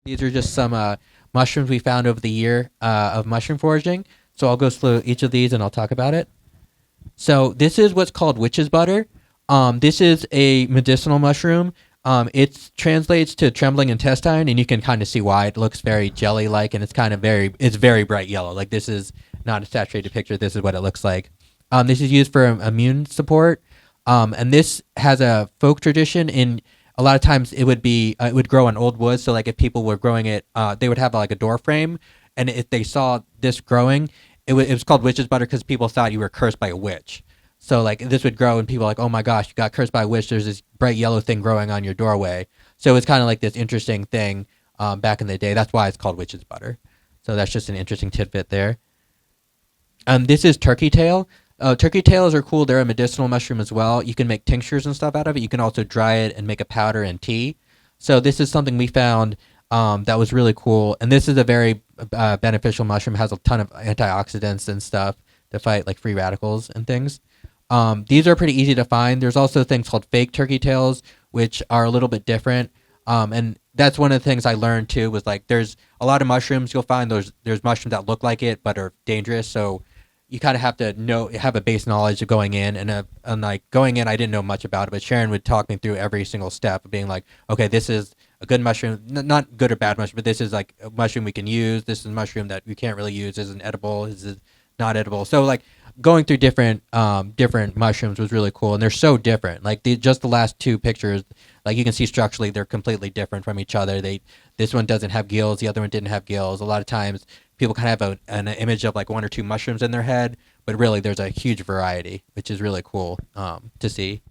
These are just some mushrooms we found over the year of mushroom foraging. So I'll go through each of these and I'll talk about it. So this is what's called witch's butter. This is a medicinal mushroom. It translates to trembling intestine, and you can kind of see why it looks very jelly-like, and it's very bright yellow. Like this is not a saturated picture. This is what it looks like. This is used for immune support, and this has a folk tradition. In a lot of times, it would grow in old woods. So like if people were growing it, they would have like a door frame, and if they saw this growing, it was called witch's butter because people thought you were cursed by a witch. So like this would grow and people were like, oh my gosh, you got cursed by a witch. There's this bright yellow thing growing on your doorway. So it's kind of like this interesting thing back in the day. That's why it's called witch's butter. So that's just an interesting tidbit there. This is turkey tail. Turkey tails are cool. They're a medicinal mushroom as well. You can make tinctures and stuff out of it. You can also dry it and make a powder and tea. So this is something we found that was really cool. And this is a very beneficial mushroom. It has a ton of antioxidants and stuff to fight like free radicals and things. These are pretty easy to find. There's also things called fake turkey tails, which are a little bit different. And that's one of the things I learned too. Was like there's a lot of mushrooms you'll find. There's mushrooms that look like it but are dangerous. So you kind of have to have a base knowledge of going in, and like going in, I didn't know much about it, but Sharon would talk me through every single step of being like, okay, this is a good mushroom, not good or bad mushroom, but this is like a mushroom we can use. This is a mushroom that we can't really use. This isn't edible. This is not edible. So like going through different mushrooms was really cool, and they're so different. Like just the last two pictures, like you can see structurally they're completely different from each other. This one doesn't have gills, the other one didn't have gills. A lot of times people kind of have an image of like one or two mushrooms in their head, but really there's a huge variety, which is really cool to see.